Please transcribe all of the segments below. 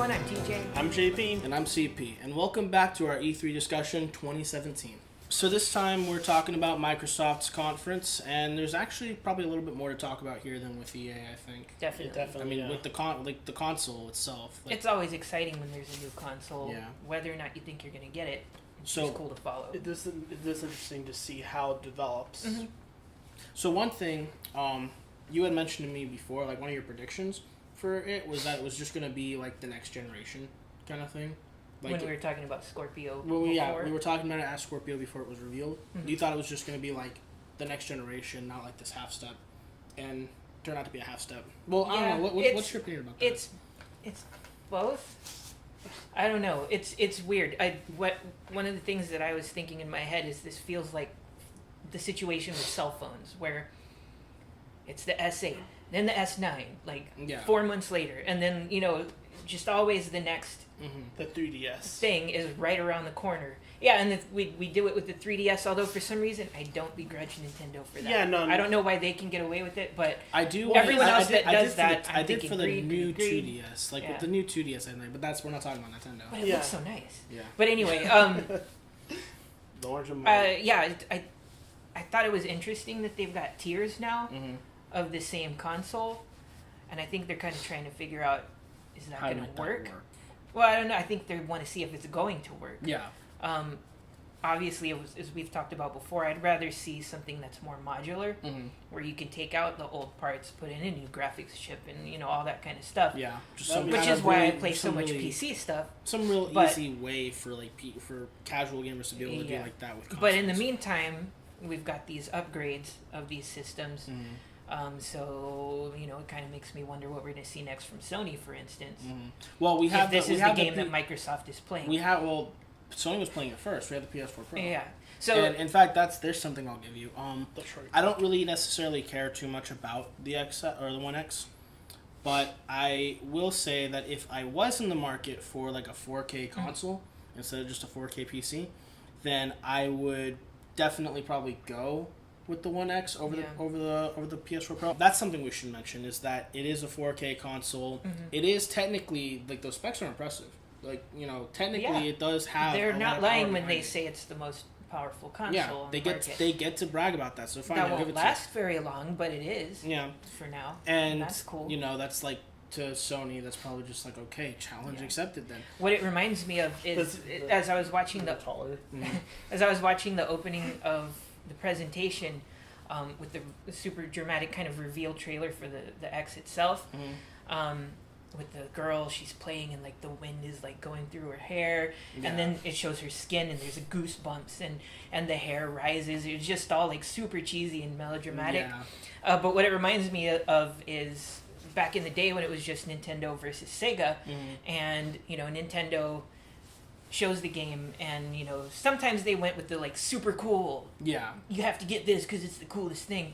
everyone, I'm TJ. I'm JP. And I'm CP, and welcome back to our E3 discussion 2017. So this time we're talking about Microsoft's conference, and there's actually probably a little bit more to talk about here than with EA, I think. Definitely. I mean, with the console itself. It's always exciting when there's a new console, Yeah. whether or not you think you're going to get it. It's So- just cool to follow. It is interesting to see how it develops. Mhm. So one thing, you had mentioned to me before, like one of your predictions for it was that it was just going to be like the next generation kind of thing. Like When we were talking about Scorpio Well, before. yeah, we were talking about it as Scorpio before it was revealed. Mhm. You thought it was just going to be like the next generation, not like this half step, and turned out to be a half step. Well, I Yeah, don't know. it's- What's your opinion about that? It's both. I don't know. It's weird. One of the things that I was thinking in my head is this feels like the situation with cell phones where it's the S8, then the S9, like Yeah. 4 months later, and then just always the next The 3DS. thing is right around the corner. Yeah, and we do it with the 3DS. Although for some reason I don't begrudge Nintendo for that. Yeah, no, I don't know why they can get away with it, but I do. everyone I else did- that I did does for that, the- I'm I did thinking for the greed, new greed. 2DS, like Yeah. with the new 2DS, I think. But we're not talking about Nintendo. But it Yeah. looks so nice. Yeah. But anyway, The orange and white. yeah, I thought it was interesting that they've got tiers now Mm-hmm. of the same console, and I think they're kind of trying to figure out, is that How going might to that work? Well, I don't know. I think they want to see if it's going to work. Yeah. Obviously, as we've talked about before, I'd rather see something that's more modular, Mm-hmm. where you can take out the old parts, put in a new graphics chip, and all that kind of stuff. Yeah. Just That'd some be- Which kind is of why I really- play so some much really- PC stuff. Some real But- easy way for for casual gamers to be able to do Yeah. like that with consoles. But in the meantime, we've got these upgrades of these systems. Mhm. So it kind of makes me wonder what we're going to see next from Sony, for instance. Mhm. Well, we have If this we is the have game P- that Microsoft is playing. we have. Well, Sony was playing it first. We had the PS4 Pro. Yeah. So and in fact, there's something I'll give you. The short. I don't really necessarily care too much about the X or the One X, but I will say that if I was in the market for like a 4K console instead of just a 4K PC, then I would definitely probably go with the One X over Yeah. the PS4 Pro. That's something we should mention is that it is a 4K console. Mhm. It is technically like those specs are impressive. Like technically Yeah. it does have. they're a lot not of power lying when behind they it. say it's the most powerful console Yeah, on they the get market. they get to brag about that. So fine, That I'll give won't it last very long, but it is to you. Yeah. for now. And that's cool. That's like to Sony. That's probably just like okay, challenge Yeah. accepted then. What it reminds me of is as I was watching the taller. as I was watching the opening of the presentation, with the super dramatic kind of reveal trailer for the X itself, with the girl, she's playing and like the wind is like going through her hair, Yeah. and then it shows her skin and there's a goosebumps and the hair rises. It's just all like super cheesy and melodramatic. Yeah. But what it reminds me of is back in the day when it was just Nintendo versus Sega, and Nintendo shows the game, and sometimes they went with the like super cool, Yeah. you have to get this because it's the coolest thing.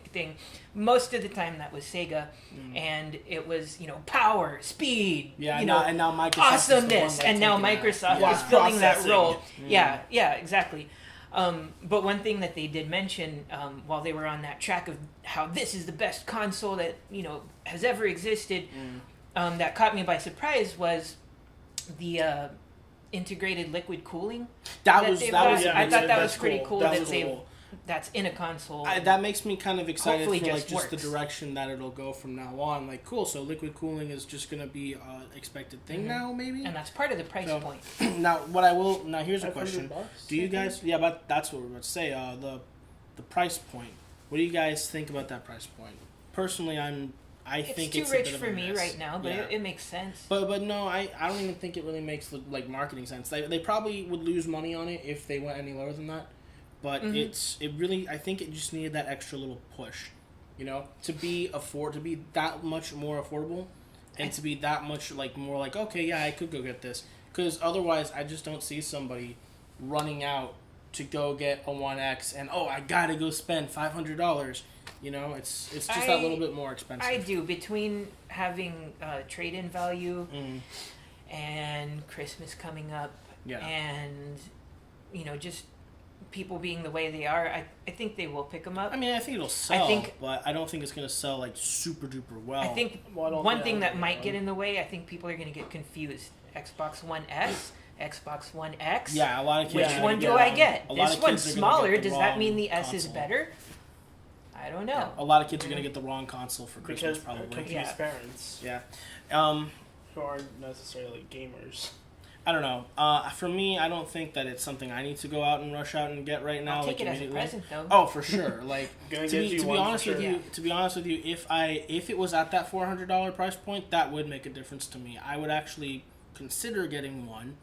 Most of the time that was Sega, and it was power, speed, Yeah. And now Microsoft is the one, awesomeness, like, and now taking that. Microsoft Yeah. is filling that Processing. role. Yeah, exactly. But one thing that they did mention while they were on that track of how this is the best console that has ever existed, that caught me by surprise was the integrated liquid cooling. That was they've that got. was. I thought that that's was pretty cool. cool That's that they've cool. that's in a console. That makes me kind of excited Hopefully for like just just the works. direction that it'll go from now on. Like, cool. So liquid cooling is just gonna be an expected thing now, maybe. and that's part of the price So- point. Now, here's a question. $500, Do you I think? guys? Yeah, but that's what we're about to say. The price point. What do you guys think about that price point? Personally, I It's think too it's rich a bit for of a me mess. right now, but Yeah. it makes sense. But no, I don't even think it really makes like marketing sense. They probably would lose money on it if they went any lower than that. But I think it just needed that extra little push, to be that much more affordable, and to be that much like more like okay, yeah, I could go get this. Because otherwise, I just don't see somebody running out to go get a One X and I gotta go spend $500. It's just that little bit more expensive. I do, between having trade-in value Mm, and Christmas coming up, yeah. and just people being the way they are, I think they will pick them up. I mean, I think it'll sell, think- but I don't think it's gonna sell like super duper well. I think Well, I don't one think thing I that don't might know. get in the way, I think people are going to get confused Xbox One S, Xbox One X. Yeah, a lot of kids. Which are one gonna do I get? a lot This of one's kids are gonna smaller. get the Does that wrong mean the S is console. better? I don't know. A lot of kids are gonna get the wrong console for Christmas, Because probably. confused Yeah. parents Yeah. who aren't necessarily gamers. I don't know. For me, I don't think that it's something I need to go out and rush out and get right now. I'll take like, it as a immediately. present though. Oh, for sure. Like Gonna to get be, you to be one for honest with sure. you, to be honest with you, if it was at that $400 price point, that would make a difference to me. I would actually consider getting one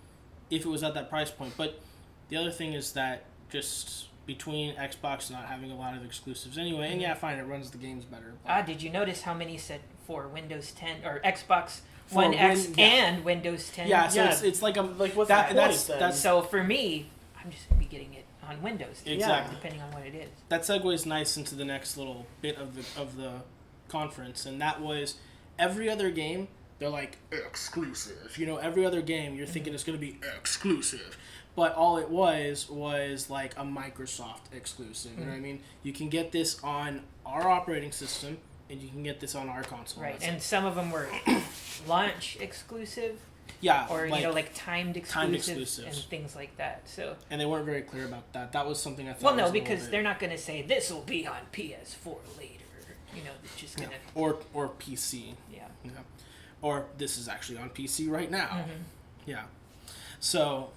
if it was at that price point. But the other thing is that just between Xbox not having a lot of exclusives anyway, and yeah, fine, it runs the games better. But Did you notice how many said for Windows 10 or Xbox For One X yeah. and Windows 10? yeah, so Yeah. it's like a Like, what's that, the that's point, then? that's So for me, I'm just gonna be getting it on Windows, Exactly. depending on what it is. that segues nice into the next little bit of the conference, and that was every other game. They're like exclusive. You know, every other game you're thinking it's going to be exclusive, but all it was like a Microsoft exclusive. You know what I mean? You can get this on our operating system, and you can get this on our console. Right, That's and it. some of them were launch exclusive, yeah, or like timed exclusive, exclusives. and things like that. So, and they weren't very clear about that. That was something I thought. well, no, was a little because bit- they're not going to say this will be on PS4 later. You know, it's just yeah. gonna or PC. yeah. Yeah. Or this is actually on PC right now. Mm-hmm. Yeah. So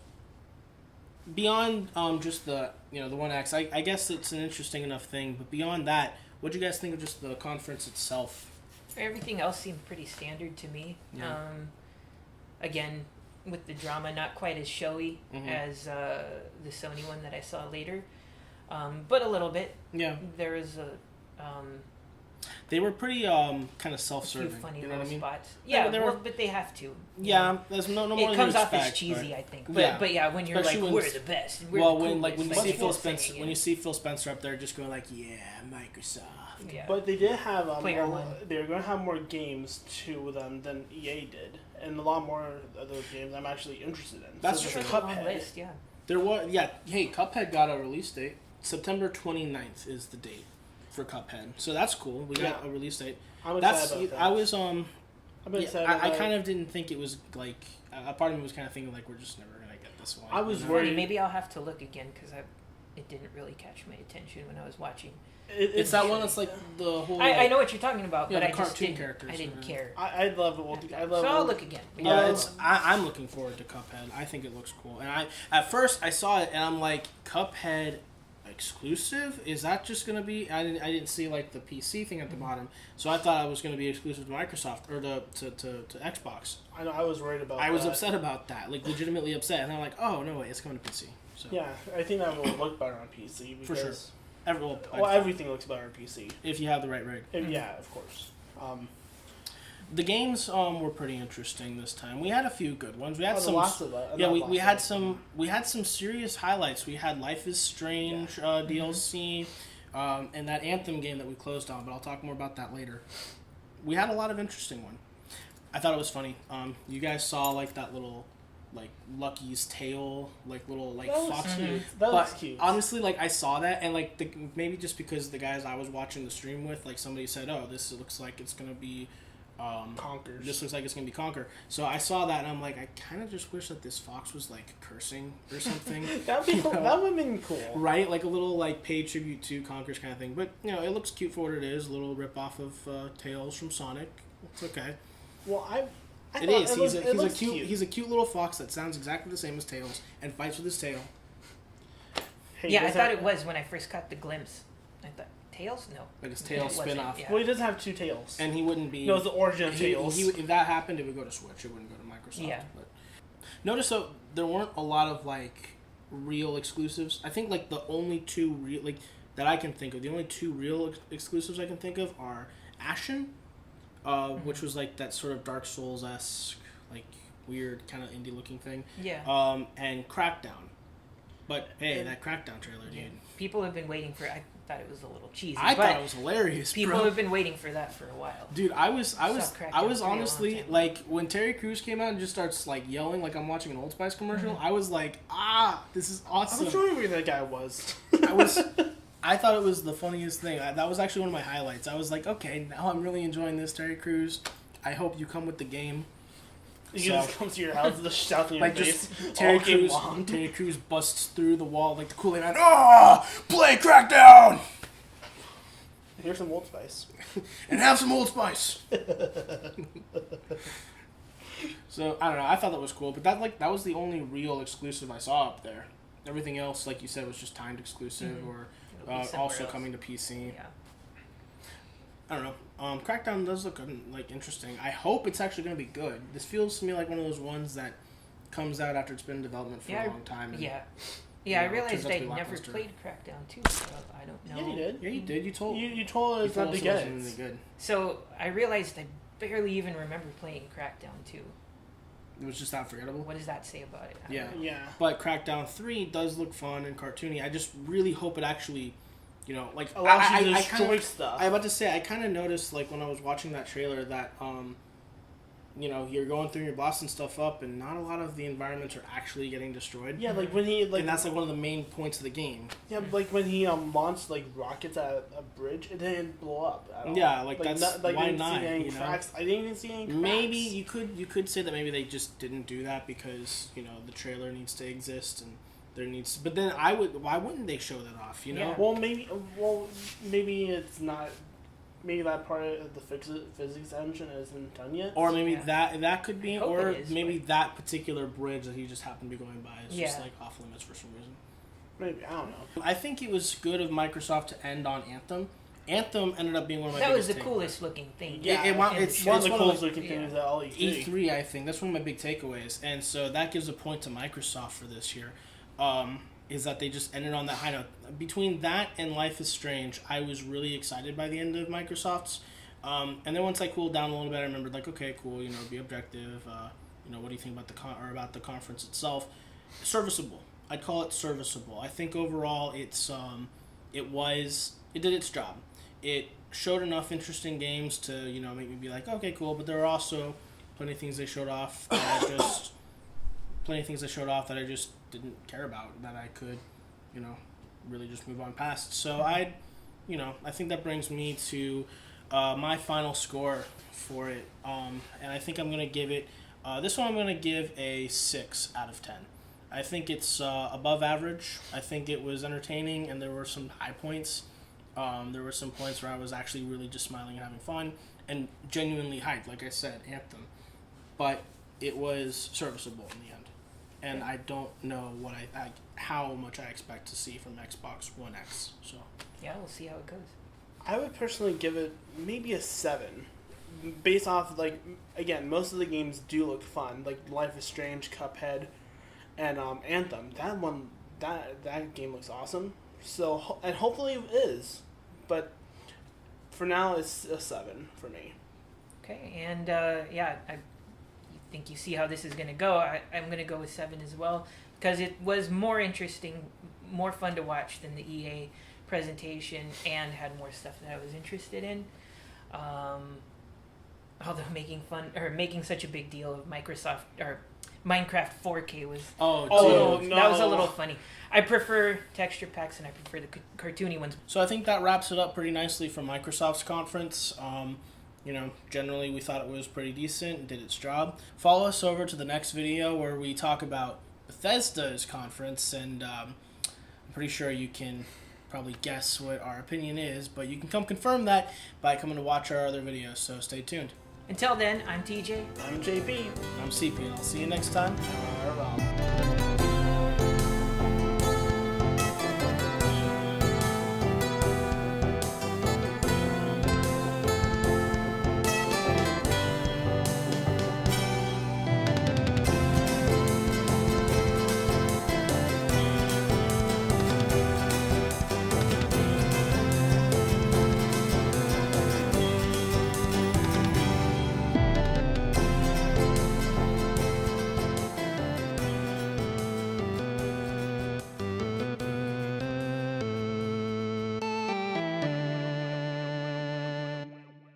beyond just the the One X, I guess it's an interesting enough thing. But beyond that, what do you guys think of just the conference itself? Everything else seemed pretty standard to me. Yeah. Again, with the drama, not quite as showy Mhm. as the Sony one that I saw later, but a little bit. Yeah, There was a they were pretty kind of few self-serving. funny You know little what I mean? spots. Yeah, Yeah, but they were- but they have to. you Yeah, know. there's no more It than comes you off as expect, cheesy, but- I think. But Yeah. but yeah, when you're Especially like, when we're s- the best. And we're Well, the when like when you coolest," see that's Phil the whole Spencer, thing, when you see Phil Spencer up there, just going like, "Yeah, Microsoft." yeah. But they did have Player more, one. they were going to have more games to them than EA did, and a lot more of those games I'm actually interested in. That's so true. there's It's a long Cuphead. list, yeah. There was Hey, Cuphead got a release date. September 29th is the date for Cuphead, so that's cool. We got Yeah. a release date. I'm That's excited about that. I was I've been yeah, excited about I that. kind of didn't think it was like a part of me was kind of thinking like we're just never gonna get this one. I was you know? worried- Funny, maybe I'll have to look again because it didn't really catch my attention when I was watching. It's that one that's like the whole. I know what you're talking about, Yeah, but the I just cartoon didn't. characters, I didn't yeah. care. I love it. I love So I'll it. look again. Yeah, Uh, I'm looking forward to Cuphead. I think it looks cool, and at first I saw it and I'm like, Cuphead exclusive? Is that just gonna be? I didn't see like the PC thing at the bottom, so I thought it was gonna be exclusive to Microsoft or to Xbox. I know. I was worried about. I was that. upset about that, like legitimately upset, and I'm like, oh no, wait, it's coming to PC. So Yeah, I think that will look better on PC For because sure. everything looks better on PC. if you have the right rig. And yeah, of course. The games were pretty interesting this time. We had a few good ones. We had The some. Last of Us. Yeah, not we Last had of Us. some serious highlights. We had Life is Strange DLC, and that Anthem game that we closed on. But I'll talk more about that later. We had a lot of interesting one. I thought it was funny. You guys saw like that little, like Lucky's tail, like little like That fox. looks cute. That But looks cute. honestly, like I saw that, and like maybe just because the guys I was watching the stream with, like somebody said, "Oh, this looks like it's gonna be." Conkers. This looks like it's gonna be Conquer. So I saw that and I'm like, I kind of just wish that this fox was like cursing or something, That'd be cool. know? That would have been cool. right? Like a little like paid tribute to Conquer's kind of thing. But you know, it looks cute for what it is. A little rip off of Tails from Sonic. It's okay. Well, I It thought is. It He's a looks cute. He's a cute little fox that sounds exactly the same as Tails and fights with his tail. Hey, Yeah, I does thought that- it was when I first got the glimpse. I thought Tails? No. Like his No, tail it wasn't, spin off. yeah. Well, he does have two tails. And he wouldn't be. No, it's the origin of tails. If that happened, it would go to Switch. It wouldn't go to Microsoft. Yeah. But notice though, there weren't a lot of like real exclusives. I think like the only two real like that I can think of. The only two real exclusives I can think of are Ashen, which was like that sort of Dark Souls esque, like weird kind of indie looking thing. Yeah. And Crackdown. But hey, that Crackdown trailer, dude. Yeah. People have been waiting for. I thought it was a little cheesy. I but thought it was hilarious, people bro. have been waiting for that for a while. Dude, I was Crackdown 3 a long honestly time. like when Terry Crews came out and just starts like yelling like I'm watching an Old Spice commercial. Mm-hmm. I was like, this is I awesome. was wondering where that guy was. I thought it was the funniest thing. That was actually one of my highlights. I was like, okay, now I'm really enjoying this, Terry Crews. I hope you come with the game. He So- just comes to your house and just shouts in your Like face. just Terry all game Crews, long. Terry Crews busts through the wall like the Kool-Aid Man. Oh, play Crackdown Here's some Old Spice. and have some Old Spice. So I don't know. I thought that was cool, but that was the only real exclusive I saw up there. Everything else, like you said, was just timed exclusive or It'll be somewhere also else. coming to PC. Yeah. I don't know. Crackdown does look like interesting. I hope it's actually going to be good. This feels to me like one of those ones that comes out after it's been in development for a long time. And, Yeah. you Yeah, I know, realized turns out to I be never lackluster. played Crackdown 2, so I don't know. Yeah, you did. Yeah, you did. You told You told us you not told to us it get wasn't really it. good. So I realized I barely even remember playing Crackdown 2. It was just that forgettable. What does that say about it? I Yeah. don't know. Yeah. But Crackdown 3 does look fun and cartoony. I just really hope it actually, you know, like Allows you to I destroy kinda, stuff. I about to say I kind of noticed like when I was watching that trailer that you know, you're going through, you're bossing stuff up, and not a lot of the environments are actually getting destroyed. Yeah, like when he like And that's like one of the main points of the game. yeah, like when he launched like rockets at a bridge, it didn't blow up at all. Yeah, like, that's why didn't not, See any you know? cracks. I didn't even see any cracks. Maybe you could say that maybe they just didn't do that because you know the trailer needs to exist and there needs. But then why wouldn't they show that off? You know. Yeah. Well, maybe it's not. Maybe that part of the physics engine isn't done yet. Or maybe Yeah. that could be, I hope or it is, maybe but- that particular bridge that he just happened to be going by is just Yeah. like off limits for some reason. Maybe I don't know. I think it was good of Microsoft to end on Anthem. Anthem ended up being one of my That was biggest the coolest looking thing. Yeah, it's one of the one of coolest the- looking yeah. things at all E3. E3, I think that's one of my big takeaways, and so that gives a point to Microsoft for this year. Is that they just ended on that high note. Between that and Life is Strange, I was really excited by the end of Microsoft's. And then once I cooled down a little bit, I remembered like, okay, cool, you know, be objective. You know, what do you think about about the conference itself? Serviceable. I'd call it serviceable. I think overall, it did its job. It showed enough interesting games to make me be like, okay, cool. But there are also plenty of things they showed off that I just didn't care about, that I could, really just move on past. So I think that brings me to my final score for it, and I think I'm gonna give it. This one I'm gonna give a 6 out of 10. I think it's above average. I think it was entertaining, and there were some high points. There were some points where I was actually really just smiling and having fun, and genuinely hyped. Like I said, Anthem, but it was serviceable in the end. And I don't know how much I expect to see from Xbox One X. So Yeah, we'll see how it goes. I would personally give it maybe a 7, based off again, most of the games do look fun, like Life is Strange, Cuphead, and Anthem. That one, that game looks awesome. So and hopefully it is, but for now it's a 7 for me. Okay, and I think you see how this is going to go. I'm going to go with 7 as well, because it was more interesting, more fun to watch than the EA presentation, and had more stuff that I was interested in. Although making such a big deal of Microsoft or Minecraft 4K was Oh, dude. no. that was a little funny. I prefer texture packs and I prefer the cartoony ones. So I think that wraps it up pretty nicely for Microsoft's conference. Generally we thought it was pretty decent, did its job. Follow us over to the next video where we talk about Bethesda's conference, and I'm pretty sure you can probably guess what our opinion is, but you can come confirm that by coming to watch our other videos, so stay tuned. Until then, I'm TJ. I'm JP. I'm CP, and I'll see you next time. Farewell.